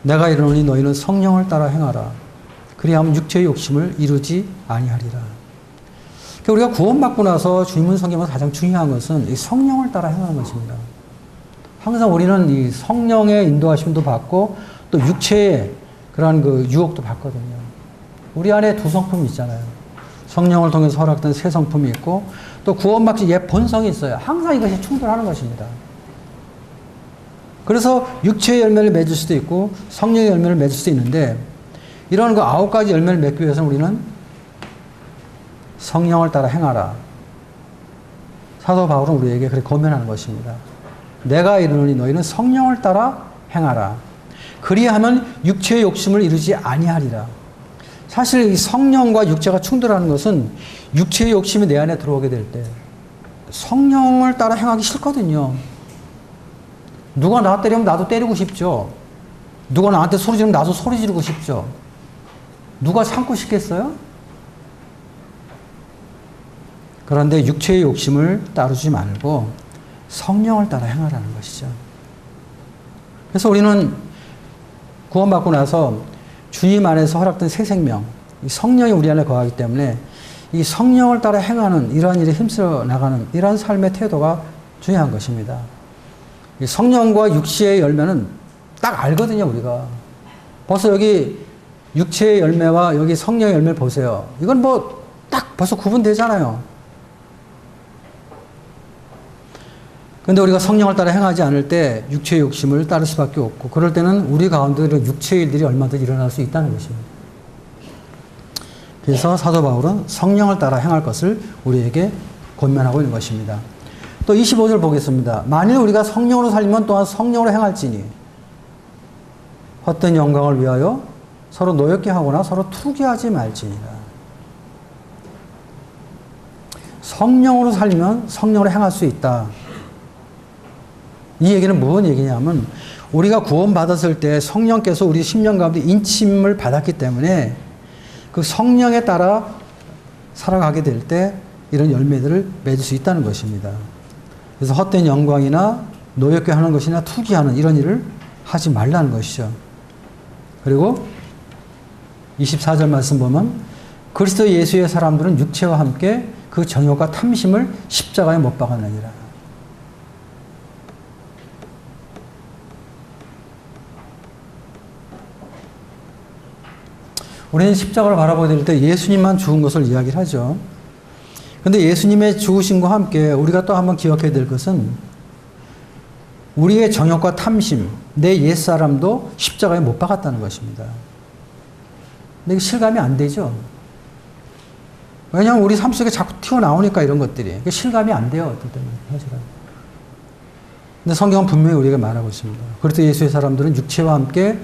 내가 이르노니 너희는 성령을 따라 행하라. 그리하면 육체의 욕심을 이루지 아니하리라. 우리가 구원받고 나서 주님을 섬기면서 가장 중요한 것은 이 성령을 따라 행하는 것입니다. 항상 우리는 이 성령의 인도하심도 받고 또 육체의 그러한 그 유혹도 받거든요. 우리 안에 두 성품이 있잖아요. 성령을 통해서 허락된 새 성품이 있고 또 구원받기 옛 본성이 있어요. 항상 이것이 충돌하는 것입니다. 그래서 육체의 열매를 맺을 수도 있고 성령의 열매를 맺을 수도 있는데 이런 그 9가지 열매를 맺기 위해서는 우리는 성령을 따라 행하라. 사도 바울은 우리에게 그렇게 권면하는 것입니다. 내가 이르노니 너희는 성령을 따라 행하라. 그리하면 육체의 욕심을 이루지 아니하리라. 사실 이 성령과 육체가 충돌하는 것은 육체의 욕심이 내 안에 들어오게 될 때 성령을 따라 행하기 싫거든요. 누가 나 때리면 나도 때리고 싶죠. 누가 나한테 소리 지르면 나도 소리 지르고 싶죠. 누가 참고 싶겠어요? 그런데 육체의 욕심을 따르지 말고 성령을 따라 행하라는 것이죠. 그래서 우리는 구원받고 나서 주님 안에서 허락된 새 생명, 성령이 우리 안에 거하기 때문에 이 성령을 따라 행하는 이러한 일에 힘써 나가는 이러한 삶의 태도가 중요한 것입니다. 이 성령과 육체의 열매는 딱 알거든요, 우리가. 벌써 여기 육체의 열매와 여기 성령의 열매를 보세요. 이건 뭐 딱 벌써 구분되잖아요. 근데 우리가 성령을 따라 행하지 않을 때 육체의 욕심을 따를 수밖에 없고 그럴 때는 우리 가운데 이런 육체의 일들이 얼마든지 일어날 수 있다는 것입니다. 그래서 사도 바울은 성령을 따라 행할 것을 우리에게 권면하고 있는 것입니다. 또 25절 보겠습니다. 만일 우리가 성령으로 살면 또한 성령으로 행할지니 헛된 영광을 위하여 서로 노엽게 하거나 서로 투기하지 말지니라. 성령으로 살면 성령으로 행할 수 있다. 이 얘기는 무슨 얘기냐면 우리가 구원받았을 때 성령께서 우리 심령 가운데 인침을 받았기 때문에 그 성령에 따라 살아가게 될 때 이런 열매들을 맺을 수 있다는 것입니다. 그래서 헛된 영광이나 노엽게 하는 것이나 투기하는 이런 일을 하지 말라는 것이죠. 그리고 24절 말씀 보면 그리스도 예수의 사람들은 육체와 함께 그 정욕과 탐심을 십자가에 못 박았느니라. 우리는 십자가를 바라보게 될 때 예수님만 죽은 것을 이야기를 하죠. 그런데 예수님의 죽으심과 함께 우리가 또 한번 기억해야 될 것은 우리의 정욕과 탐심, 내 옛사람도 십자가에 못 박았다는 것입니다. 근데 이게 실감이 안 되죠. 왜냐하면 우리 삶 속에 자꾸 튀어나오니까 이런 것들이. 실감이 안 돼요. 어떤 때는. 사실은. 근데 성경은 분명히 우리에게 말하고 있습니다. 그래서 예수의 사람들은 육체와 함께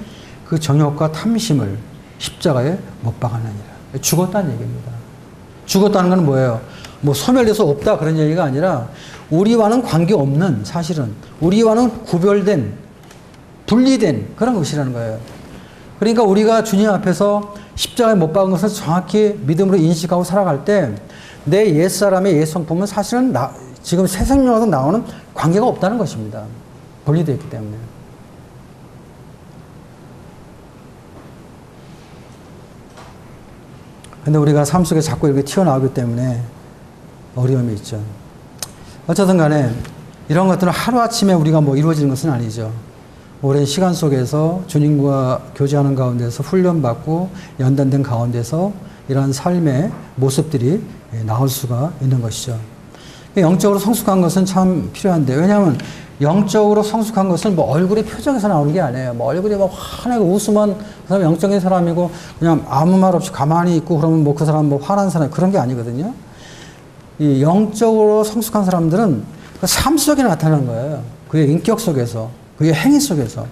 그 정욕과 탐심을 십자가에 못 박았느니라. 죽었다는 얘기입니다. 죽었다는 건 뭐예요? 뭐 소멸돼서 없다 그런 얘기가 아니라 우리와는 관계없는 사실은 우리와는 구별된 분리된 그런 것이라는 거예요. 그러니까 우리가 주님 앞에서 십자가에 못 박은 것을 정확히 믿음으로 인식하고 살아갈 때 내 옛사람의 옛 성품은 사실은 지금 새 생명에서 나오는 관계가 없다는 것입니다. 분리되어 있기 때문에. 근데 우리가 삶 속에 자꾸 이렇게 튀어나오기 때문에 어려움이 있죠. 어쨌든 간에 이런 것들은 하루아침에 우리가 뭐 이루어지는 것은 아니죠. 오랜 시간 속에서 주님과 교제하는 가운데서 훈련받고 연단된 가운데서 이러한 삶의 모습들이 나올 수가 있는 것이죠. 영적으로 성숙한 것은 참 필요한데, 왜냐하면 영적으로 성숙한 것은 뭐 얼굴의 표정에서 나오는 게 아니에요. 뭐 얼굴이 막 환하게 웃으면 그 사람 영적인 사람이고 그냥 아무 말 없이 가만히 있고 그러면 뭐 그 사람 뭐 화난 사람 그런 게 아니거든요. 이 영적으로 성숙한 사람들은 그 삶 속에 나타나는 거예요. 그의 인격 속에서, 그의 행위 속에서.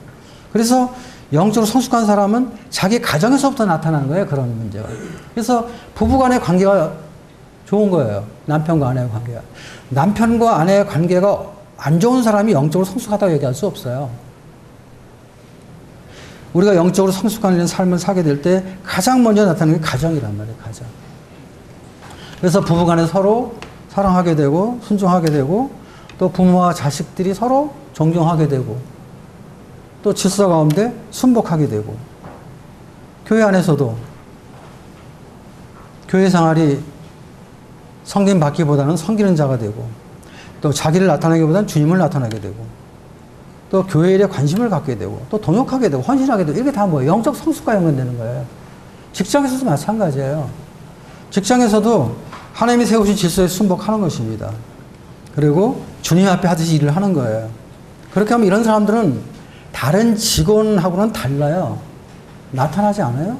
그래서 영적으로 성숙한 사람은 자기 가정에서부터 나타나는 거예요. 그런 문제가. 그래서 부부간의 관계가 좋은 거예요. 남편과 아내의 관계가. 남편과 아내의 관계가 안 좋은 사람이 영적으로 성숙하다고 얘기할 수 없어요. 우리가 영적으로 성숙한 삶을 살게 될 때 가장 먼저 나타나는 게 가정이란 말이에요. 가정. 그래서 부부간에 서로 사랑하게 되고 순종하게 되고 또 부모와 자식들이 서로 존경하게 되고 또 질서 가운데 순복하게 되고 교회 안에서도 교회 생활이 섬김 받기보다는 섬기는 자가 되고 또 자기를 나타내기보다는 주님을 나타내게 되고 또 교회 일에 관심을 갖게 되고 또 동역하게 되고 헌신하게 되고 이게 다 뭐예요? 영적 성숙과 연관되는 거예요. 직장에서도 마찬가지예요. 직장에서도 하나님이 세우신 질서에 순복하는 것입니다. 그리고 주님 앞에 하듯이 일을 하는 거예요. 그렇게 하면 이런 사람들은 다른 직원하고는 달라요. 나타나지 않아요?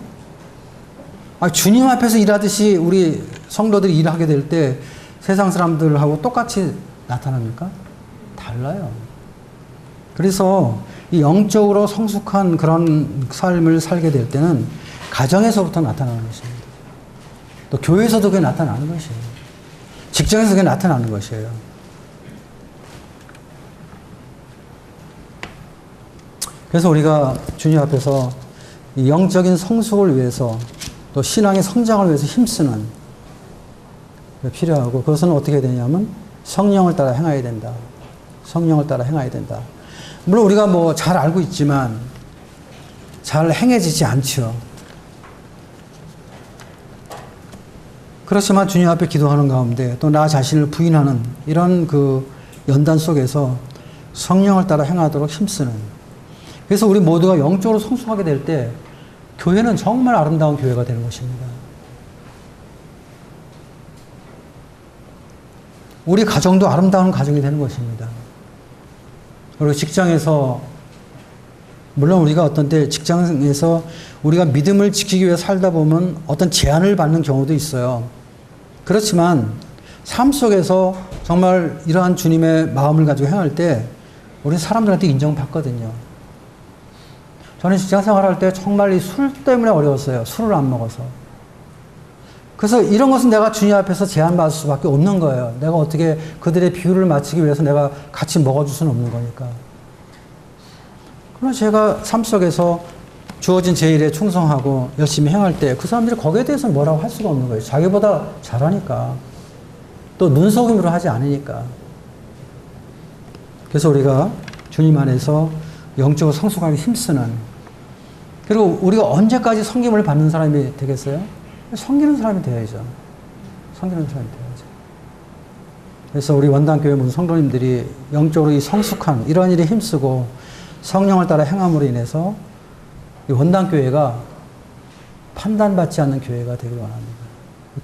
주님 앞에서 일하듯이 우리 성도들이 일하게 될 때 세상 사람들하고 똑같이 나타납니까? 달라요. 그래서 이 영적으로 성숙한 그런 삶을 살게 될 때는 가정에서부터 나타나는 것입니다. 또 교회에서도 그게 나타나는 것이에요. 직장에서 그게 나타나는 것이에요. 그래서 우리가 주님 앞에서 이 영적인 성숙을 위해서 또 신앙의 성장을 위해서 힘쓰는 필요하고 그것은 어떻게 되냐면 성령을 따라 행해야 된다. 성령을 따라 행해야 된다. 물론 우리가 뭐 잘 알고 있지만 잘 행해지지 않죠. 그렇지만 주님 앞에 기도하는 가운데 또 나 자신을 부인하는 이런 그 연단 속에서 성령을 따라 행하도록 힘쓰는. 그래서 우리 모두가 영적으로 성숙하게 될 때 교회는 정말 아름다운 교회가 되는 것입니다. 우리 가정도 아름다운 가정이 되는 것입니다. 그리고 직장에서 물론 우리가 어떤 때 직장에서 우리가 믿음을 지키기 위해 살다 보면 어떤 제한을 받는 경우도 있어요. 그렇지만 삶 속에서 정말 이러한 주님의 마음을 가지고 행할 때 우리 사람들한테 인정받거든요. 저는 직장 생활할 때 정말 이 술 때문에 어려웠어요. 술을 안 먹어서. 그래서 이런 것은 내가 주님 앞에서 제한받을 수밖에 없는 거예요. 내가 어떻게 그들의 비율을 맞추기 위해서 내가 같이 먹어줄 수는 없는 거니까. 그러나 제가 삶 속에서 주어진 제 일에 충성하고 열심히 행할 때 그 사람들이 거기에 대해서 뭐라고 할 수가 없는 거예요. 자기보다 잘하니까. 또 눈속임으로 하지 않으니까. 그래서 우리가 주님 안에서 영적으로 성숙하게 힘쓰는, 그리고 우리가 언제까지 섬김을 받는 사람이 되겠어요? 섬기는 사람이 되어야죠. 섬기는 사람이 되어야죠. 그래서 우리 원당교회 모든 성도님들이 영적으로 이 성숙한 이러한 일에 힘쓰고 성령을 따라 행함으로 인해서 이 원당교회가 판단받지 않는 교회가 되길 원합니다.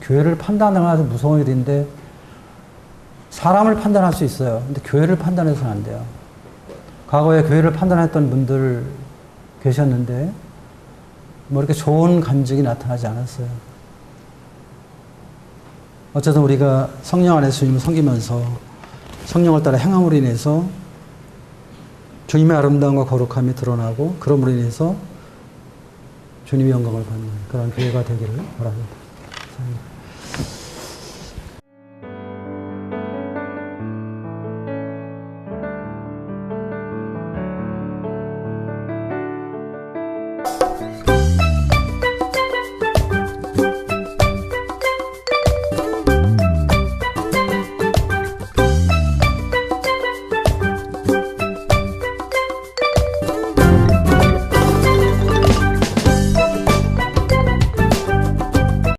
교회를 판단하는 아주 무서운 일인데 사람을 판단할 수 있어요. 근데 교회를 판단해서는 안 돼요. 과거에 교회를 판단했던 분들 계셨는데 뭐 이렇게 좋은 간증이 나타나지 않았어요. 어쨌든 우리가 성령 안에서 주님을 섬기면서 성령을 따라 행함으로 인해서 주님의 아름다움과 거룩함이 드러나고 그럼으로 인해서 주님의 영광을 받는 그런 교회가 되기를 바랍니다. 감사합니다.